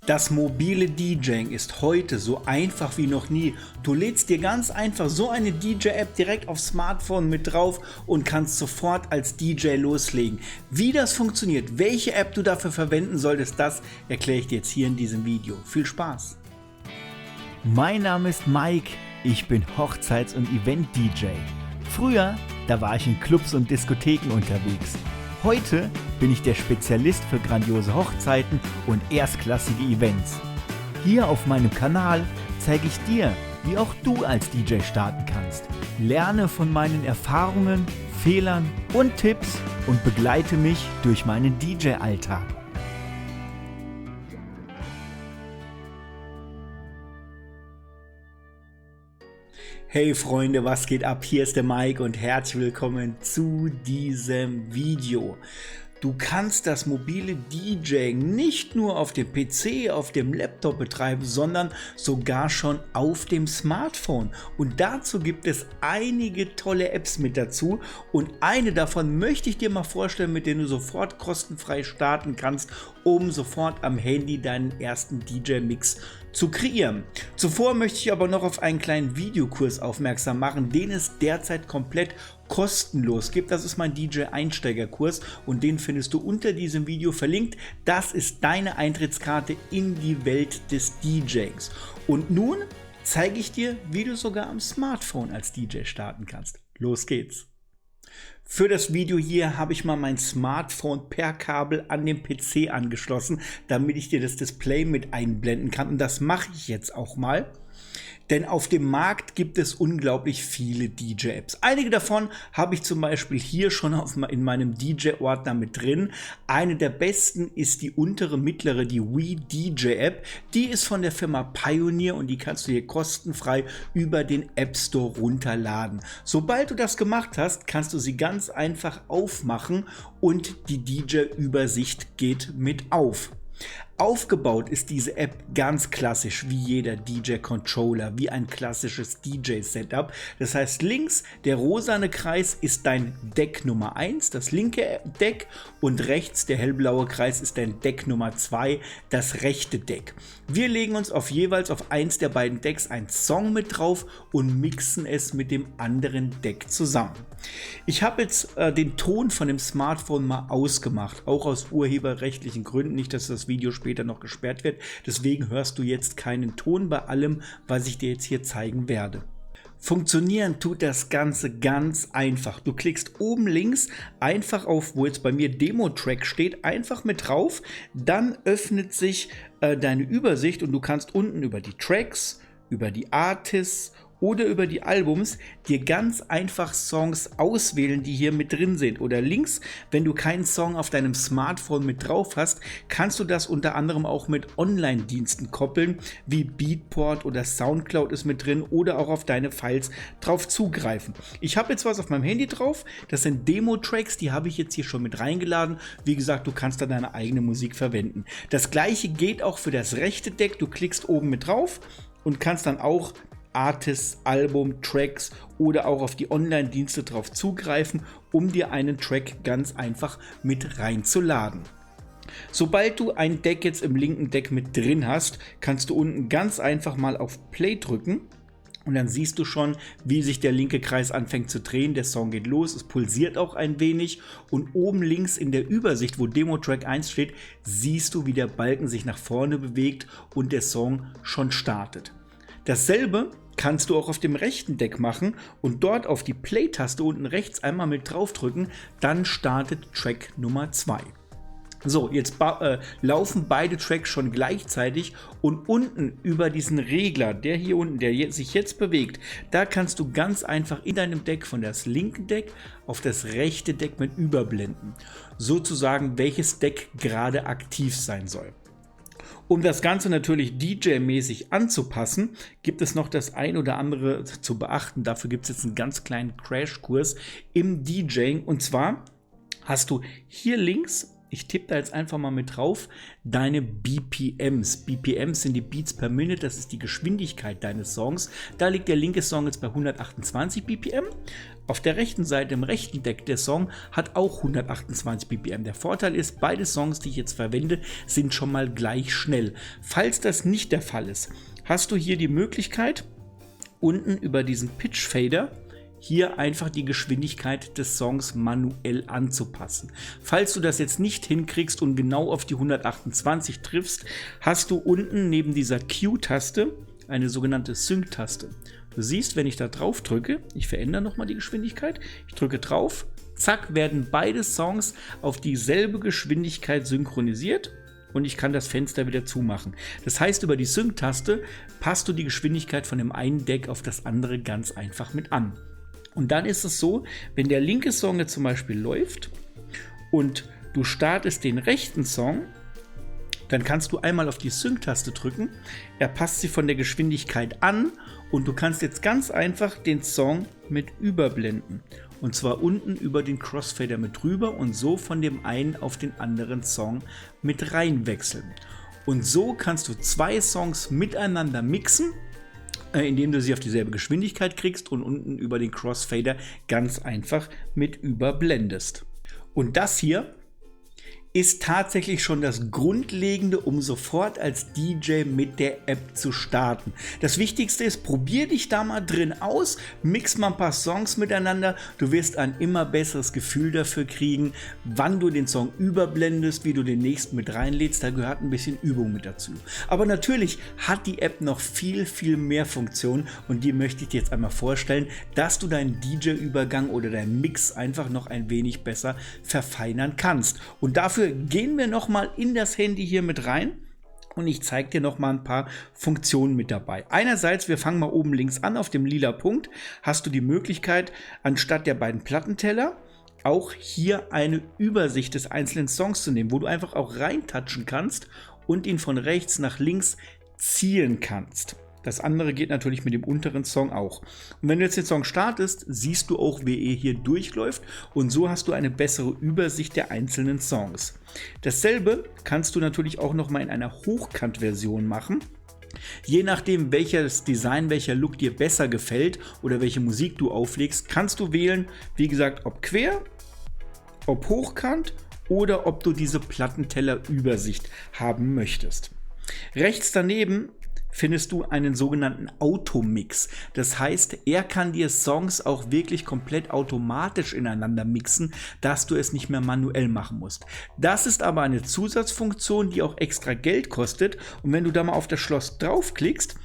Das mobile DJing ist heute so einfach wie noch nie. Du lädst dir ganz einfach so eine DJ-App direkt aufs Smartphone mit drauf und kannst sofort als DJ loslegen. Wie das funktioniert, welche App du dafür verwenden solltest, das erkläre ich dir jetzt hier in diesem Video. Viel Spaß! Mein Name ist Mike, ich bin Hochzeits- und Event-DJ. Früher, da war ich in Clubs und Diskotheken unterwegs. Heute bin ich der Spezialist für grandiose Hochzeiten und erstklassige Events. Hier auf meinem Kanal zeige ich dir, wie auch du als DJ starten kannst. Lerne von meinen Erfahrungen, Fehlern und Tipps und begleite mich durch meinen DJ-Alltag. Hey Freunde, was geht ab? Hier ist der Mike und herzlich willkommen zu diesem Video. Du kannst das mobile DJing nicht nur auf dem PC, auf dem Laptop betreiben, sondern sogar schon auf dem Smartphone. Und dazu gibt es einige tolle Apps mit dazu. Und eine davon möchte ich dir mal vorstellen, mit der du sofort kostenfrei starten kannst, um sofort am Handy deinen ersten DJ-Mix zu kreieren. Zuvor möchte ich aber noch auf einen kleinen Videokurs aufmerksam machen, den es derzeit komplett kostenlos gibt. Das ist mein DJ-Einsteigerkurs und den findest du unter diesem Video verlinkt. Das ist deine Eintrittskarte in die Welt des DJs. Und nun zeige ich dir, wie du sogar am Smartphone als DJ starten kannst. Los geht's! Für das Video hier habe ich mal mein Smartphone per Kabel an den PC angeschlossen, damit ich dir das Display mit einblenden kann. Und das mache ich jetzt auch mal. Denn auf dem Markt gibt es unglaublich viele DJ-Apps. Einige davon habe ich zum Beispiel hier schon in meinem DJ-Ordner mit drin. Eine der besten ist die untere mittlere, die WeDJ-App. Die ist von der Firma Pioneer und die kannst du hier kostenfrei über den App Store runterladen. Sobald du das gemacht hast, kannst du sie ganz einfach aufmachen und die DJ-Übersicht geht mit auf. Aufgebaut ist diese App ganz klassisch wie jeder DJ-Controller, wie ein klassisches DJ-Setup. Das heißt, links der rosane Kreis ist dein Deck Nummer 1, das linke Deck, und rechts der hellblaue Kreis ist dein Deck Nummer 2, das rechte Deck. Wir legen uns jeweils auf eins der beiden Decks einen Song mit drauf und mixen es mit dem anderen Deck zusammen. Ich habe jetzt den Ton von dem Smartphone mal ausgemacht, auch aus urheberrechtlichen Gründen, nicht, dass das Video später noch gesperrt wird. Deswegen hörst du jetzt keinen Ton bei allem, was ich dir jetzt hier zeigen werde. Funktionieren tut das Ganze ganz einfach. Du klickst oben links einfach auf, wo jetzt bei mir Demo-Track steht, einfach mit drauf. Dann öffnet sich deine Übersicht und du kannst unten über die Tracks, über die Artists oder über die Albums dir ganz einfach Songs auswählen, die hier mit drin sind. Oder links, wenn du keinen Song auf deinem Smartphone mit drauf hast, kannst du das unter anderem auch mit Online-Diensten koppeln, wie Beatport oder Soundcloud ist mit drin, oder auch auf deine Files drauf zugreifen. Ich habe jetzt was auf meinem Handy drauf, das sind Demo-Tracks, die habe ich jetzt hier schon mit reingeladen. Wie gesagt, du kannst da deine eigene Musik verwenden. Das gleiche geht auch für das rechte Deck. Du klickst oben mit drauf und kannst dann auch Artists, Album, Tracks oder auch auf die Online-Dienste drauf zugreifen, um dir einen Track ganz einfach mit reinzuladen. Sobald du ein Deck jetzt im linken Deck mit drin hast, kannst du unten ganz einfach mal auf Play drücken und dann siehst du schon, wie sich der linke Kreis anfängt zu drehen. Der Song geht los, es pulsiert auch ein wenig und oben links in der Übersicht, wo Demo Track 1 steht, siehst du, wie der Balken sich nach vorne bewegt und der Song schon startet. Dasselbe kannst du auch auf dem rechten Deck machen und dort auf die Play-Taste unten rechts einmal mit draufdrücken, dann startet Track Nummer 2. So, jetzt laufen beide Tracks schon gleichzeitig und unten über diesen Regler, der hier unten, der sich jetzt bewegt, da kannst du ganz einfach in deinem Deck von das linke Deck auf das rechte Deck mit überblenden. Sozusagen, welches Deck gerade aktiv sein soll. Um das Ganze natürlich DJ-mäßig anzupassen, gibt es noch das ein oder andere zu beachten. Dafür gibt es jetzt einen ganz kleinen Crashkurs im DJing. Und zwar hast du hier links Ich tippe da jetzt einfach mal mit drauf, deine BPMs. BPMs sind die Beats per Minute, das ist die Geschwindigkeit deines Songs. Da liegt der linke Song jetzt bei 128 BPM. Auf der rechten Seite, im rechten Deck, der Song hat auch 128 BPM. Der Vorteil ist, beide Songs, die ich jetzt verwende, sind schon mal gleich schnell. Falls das nicht der Fall ist, hast du hier die Möglichkeit, unten über diesen Pitch Fader hier einfach die Geschwindigkeit des Songs manuell anzupassen. Falls du das jetzt nicht hinkriegst und genau auf die 128 triffst, hast du unten neben dieser Q-Taste eine sogenannte Sync-Taste. Du siehst, wenn ich da drauf drücke, ich verändere nochmal die Geschwindigkeit, ich drücke drauf, zack, werden beide Songs auf dieselbe Geschwindigkeit synchronisiert und ich kann das Fenster wieder zumachen. Das heißt, über die Sync-Taste passt du die Geschwindigkeit von dem einen Deck auf das andere ganz einfach mit an. Und dann ist es so, wenn der linke Song jetzt zum Beispiel läuft und du startest den rechten Song, dann kannst du einmal auf die Sync-Taste drücken, er passt sie von der Geschwindigkeit an und du kannst jetzt ganz einfach den Song mit überblenden. Und zwar unten über den Crossfader mit drüber und so von dem einen auf den anderen Song mit reinwechseln. Und so kannst du zwei Songs miteinander mixen, indem du sie auf dieselbe Geschwindigkeit kriegst und unten über den Crossfader ganz einfach mit überblendest. Und das hier ist tatsächlich schon das Grundlegende, um sofort als DJ mit der App zu starten. Das Wichtigste ist, probier dich da mal drin aus, mix mal ein paar Songs miteinander. Du wirst ein immer besseres Gefühl dafür kriegen, wann du den Song überblendest, wie du den nächsten mit reinlädst. Da gehört ein bisschen Übung mit dazu. Aber natürlich hat die App noch viel, viel mehr Funktionen und die möchte ich dir jetzt einmal vorstellen, dass du deinen DJ-Übergang oder deinen Mix einfach noch ein wenig besser verfeinern kannst. Und dafür gehen wir nochmal in das Handy hier mit rein und ich zeige dir nochmal ein paar Funktionen mit dabei. Einerseits, wir fangen mal oben links an, auf dem lila Punkt, hast du die Möglichkeit, anstatt der beiden Plattenteller auch hier eine Übersicht des einzelnen Songs zu nehmen, wo du einfach auch reintatschen kannst und ihn von rechts nach links ziehen kannst. Das andere geht natürlich mit dem unteren Song auch. Und wenn du jetzt den Song startest, siehst du auch, wie er hier durchläuft und so hast du eine bessere Übersicht der einzelnen Songs. Dasselbe kannst du natürlich auch noch mal in einer Hochkant-Version machen. Je nachdem, welches Design, welcher Look dir besser gefällt oder welche Musik du auflegst, kannst du wählen, wie gesagt, ob quer, ob hochkant oder ob du diese Plattenteller-Übersicht haben möchtest. Rechts daneben findest du einen sogenannten Automix. Das heißt, er kann dir Songs auch wirklich komplett automatisch ineinander mixen, dass du es nicht mehr manuell machen musst. Das ist aber eine Zusatzfunktion, die auch extra Geld kostet. Und wenn du da mal auf das Schloss draufklickst,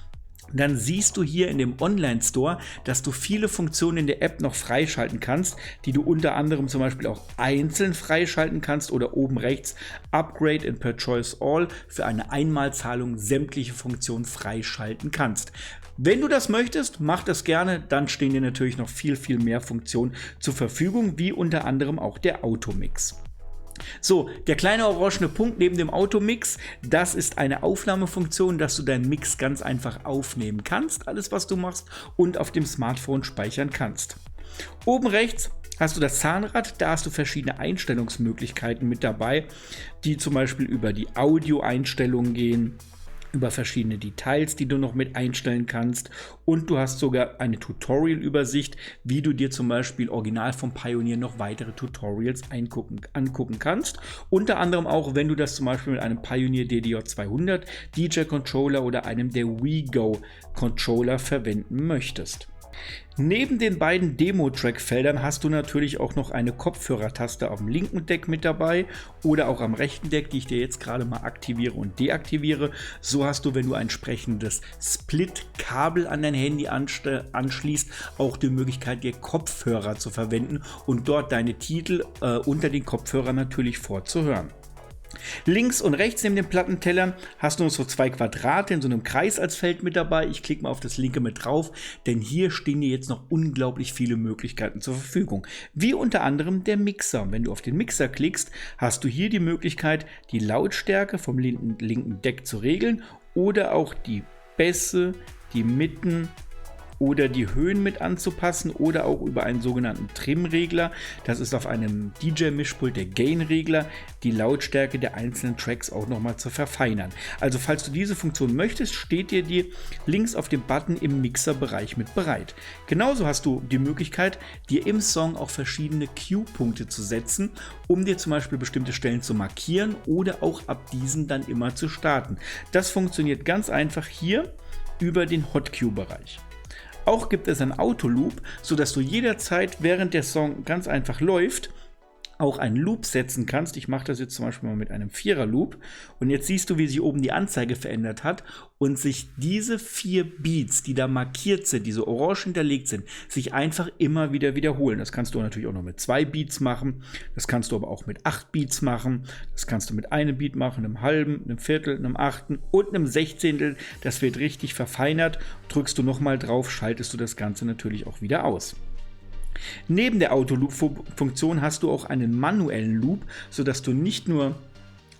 dann siehst du hier in dem Online-Store, dass du viele Funktionen in der App noch freischalten kannst, die du unter anderem zum Beispiel auch einzeln freischalten kannst oder oben rechts Upgrade and Per Choice All für eine Einmalzahlung sämtliche Funktionen freischalten kannst. Wenn du das möchtest, mach das gerne, dann stehen dir natürlich noch viel, viel mehr Funktionen zur Verfügung, wie unter anderem auch der Automix. So, der kleine orangene Punkt neben dem Automix, das ist eine Aufnahmefunktion, dass du deinen Mix ganz einfach aufnehmen kannst, alles was du machst und auf dem Smartphone speichern kannst. Oben rechts hast du das Zahnrad, da hast du verschiedene Einstellungsmöglichkeiten mit dabei, die zum Beispiel über die Audio-Einstellungen gehen, über verschiedene Details, die du noch mit einstellen kannst und du hast sogar eine Tutorial-Übersicht, wie du dir zum Beispiel original vom Pioneer noch weitere Tutorials angucken kannst. Unter anderem auch, wenn du das zum Beispiel mit einem Pioneer DDJ200 DJ-Controller oder einem der WeGo-Controller verwenden möchtest. Neben den beiden Demo-Track-Feldern hast du natürlich auch noch eine Kopfhörertaste auf dem linken Deck mit dabei oder auch am rechten Deck, die ich dir jetzt gerade mal aktiviere und deaktiviere. So hast du, wenn du ein entsprechendes Split-Kabel an dein Handy anschließt, auch die Möglichkeit, dir Kopfhörer zu verwenden und dort deine Titel unter den Kopfhörern natürlich vorzuhören. Links und rechts neben den Plattentellern hast du noch so zwei Quadrate in so einem Kreis als Feld mit dabei. Ich klicke mal auf das linke mit drauf, denn hier stehen dir jetzt noch unglaublich viele Möglichkeiten zur Verfügung. Wie unter anderem der Mixer. Und wenn du auf den Mixer klickst, hast du hier die Möglichkeit, die Lautstärke vom linken Deck zu regeln oder auch die Bässe, die Mitten oder die Höhen mit anzupassen oder auch über einen sogenannten Trim-Regler. Das ist auf einem DJ-Mischpult der Gain-Regler, die Lautstärke der einzelnen Tracks auch nochmal zu verfeinern. Also falls du diese Funktion möchtest, steht dir die links auf dem Button im Mixer-Bereich mit bereit. Genauso hast du die Möglichkeit, dir im Song auch verschiedene Cue-Punkte zu setzen, um dir zum Beispiel bestimmte Stellen zu markieren oder auch ab diesen dann immer zu starten. Das funktioniert ganz einfach hier über den Hot-Cue-Bereich. Auch gibt es einen Autoloop, sodass du jederzeit, während der Song ganz einfach läuft, auch einen Loop setzen kannst. Ich mache das jetzt zum Beispiel mal mit einem 4er-Loop. Und jetzt siehst du, wie sich oben die Anzeige verändert hat und sich diese 4 Beats, die da markiert sind, diese orange hinterlegt sind, sich einfach immer wieder wiederholen. Das kannst du natürlich auch noch mit 2 Beats machen. Das kannst du aber auch mit 8 Beats machen. Das kannst du mit einem Beat machen, einem halben, einem Viertel, einem Achten und einem Sechzehntel. Das wird richtig verfeinert. Drückst du nochmal drauf, schaltest du das Ganze natürlich auch wieder aus. Neben der Auto-Loop-Funktion hast du auch einen manuellen Loop, sodass du nicht nur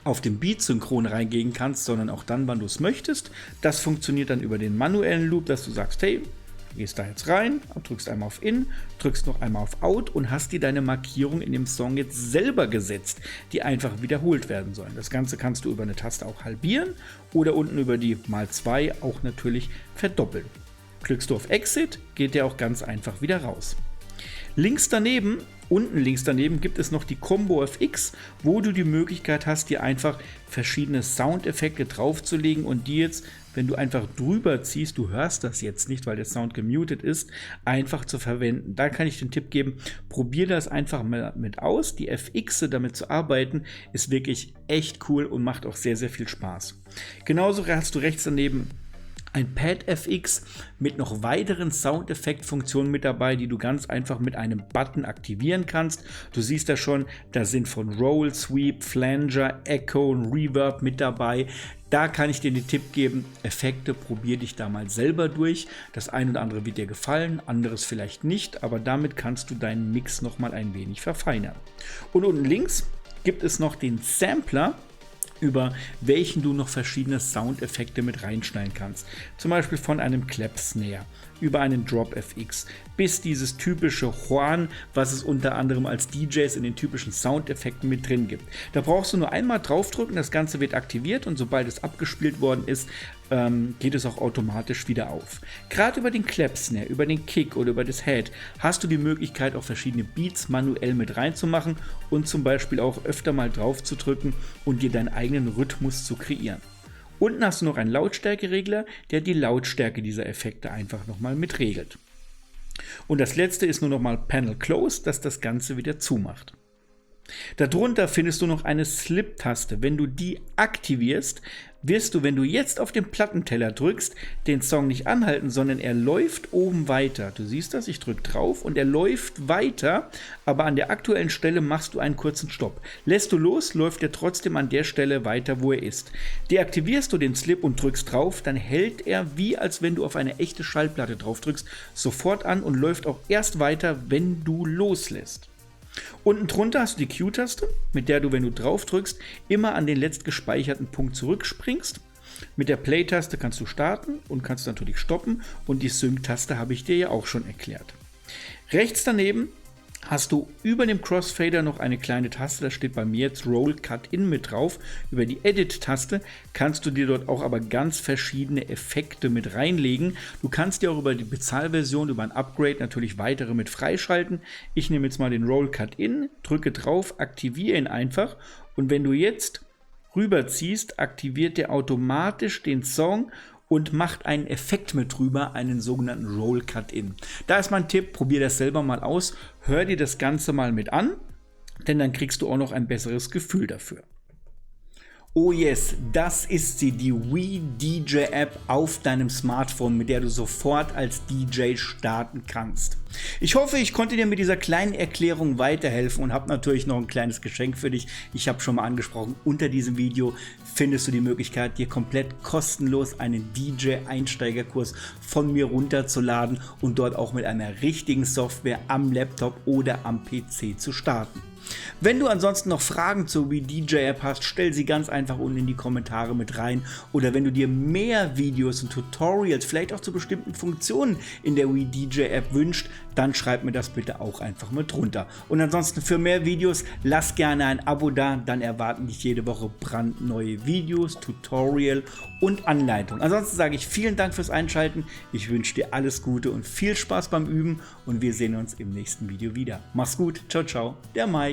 auf den Beat synchron reingehen kannst, sondern auch dann, wann du es möchtest. Das funktioniert dann über den manuellen Loop, dass du sagst, hey, du gehst da jetzt rein, drückst einmal auf In, drückst noch einmal auf Out und hast dir deine Markierung in dem Song jetzt selber gesetzt, die einfach wiederholt werden sollen. Das Ganze kannst du über eine Taste auch halbieren oder unten über die x2 auch natürlich verdoppeln. Klickst du auf Exit, geht der auch ganz einfach wieder raus. Unten links daneben gibt es noch die Combo FX, wo du die Möglichkeit hast, dir einfach verschiedene Soundeffekte draufzulegen und die jetzt, wenn du einfach drüber ziehst, du hörst das jetzt nicht, weil der Sound gemutet ist, einfach zu verwenden. Da kann ich den Tipp geben, probier das einfach mal mit aus. Die FX damit zu arbeiten, ist wirklich echt cool und macht auch sehr, sehr viel Spaß. Genauso hast du rechts daneben ein Pad FX mit noch weiteren Soundeffektfunktionen mit dabei, die du ganz einfach mit einem Button aktivieren kannst. Du siehst da schon, da sind von Roll, Sweep, Flanger, Echo und Reverb mit dabei. Da kann ich dir den Tipp geben, Effekte, probier dich da mal selber durch. Das eine oder andere wird dir gefallen, anderes vielleicht nicht, aber damit kannst du deinen Mix nochmal ein wenig verfeinern. Und unten links gibt es noch den Sampler, über welchen du noch verschiedene Soundeffekte mit reinschneiden kannst. Zum Beispiel von einem Clap Snare, über einen Drop FX, bis dieses typische Horn, was es unter anderem als DJs in den typischen Soundeffekten mit drin gibt. Da brauchst du nur einmal draufdrücken, das Ganze wird aktiviert und sobald es abgespielt worden ist, geht es auch automatisch wieder auf. Gerade über den Clap Snare, über den Kick oder über das Head hast du die Möglichkeit, auch verschiedene Beats manuell mit reinzumachen und zum Beispiel auch öfter mal drauf zu drücken und dir deinen eigenen Rhythmus zu kreieren. Unten hast du noch einen Lautstärkeregler, der die Lautstärke dieser Effekte einfach nochmal mit regelt. Und das letzte ist nur nochmal Panel Close, das das Ganze wieder zumacht. Darunter findest du noch eine Slip-Taste. Wenn du die aktivierst, wirst du, wenn du jetzt auf den Plattenteller drückst, den Song nicht anhalten, sondern er läuft oben weiter. Du siehst das, ich drücke drauf und er läuft weiter, aber an der aktuellen Stelle machst du einen kurzen Stopp. Lässt du los, läuft er trotzdem an der Stelle weiter, wo er ist. Deaktivierst du den Slip und drückst drauf, dann hält er, wie als wenn du auf eine echte Schallplatte drauf drückst, sofort an und läuft auch erst weiter, wenn du loslässt. Unten drunter hast du die Q-Taste, mit der du, wenn du drauf drückst, immer an den letzt gespeicherten Punkt zurückspringst. Mit der Play-Taste kannst du starten und kannst natürlich stoppen und die Sync-Taste habe ich dir ja auch schon erklärt. Rechts daneben hast du über dem Crossfader noch eine kleine Taste, da steht bei mir jetzt Roll Cut In mit drauf. Über die Edit-Taste kannst du dir dort auch aber ganz verschiedene Effekte mit reinlegen. Du kannst dir auch über die Bezahlversion, über ein Upgrade natürlich weitere mit freischalten. Ich nehme jetzt mal den Roll Cut In, drücke drauf, aktiviere ihn einfach und wenn du jetzt rüberziehst, aktiviert der automatisch den Song und macht einen Effekt mit drüber, einen sogenannten Roll Cut In. Da ist mein Tipp, probier das selber mal aus, hör dir das Ganze mal mit an, denn dann kriegst du auch noch ein besseres Gefühl dafür. Oh yes, das ist sie, die Wii DJ App auf deinem Smartphone, mit der du sofort als DJ starten kannst. Ich hoffe, ich konnte dir mit dieser kleinen Erklärung weiterhelfen und habe natürlich noch ein kleines Geschenk für dich. Ich habe schon mal angesprochen, unter diesem Video findest du die Möglichkeit, dir komplett kostenlos einen DJ-Einsteigerkurs von mir runterzuladen und dort auch mit einer richtigen Software am Laptop oder am PC zu starten. Wenn du ansonsten noch Fragen zur Wii DJ App hast, stell sie ganz einfach unten in die Kommentare mit rein. Oder wenn du dir mehr Videos und Tutorials, vielleicht auch zu bestimmten Funktionen in der Wii DJ App wünschst, dann schreib mir das bitte auch einfach mit drunter. Und ansonsten für mehr Videos, lass gerne ein Abo da, dann erwarten dich jede Woche brandneue Videos, Tutorial und Anleitungen. Ansonsten sage ich vielen Dank fürs Einschalten, ich wünsche dir alles Gute und viel Spaß beim Üben und wir sehen uns im nächsten Video wieder. Mach's gut, ciao ciao, der Mike.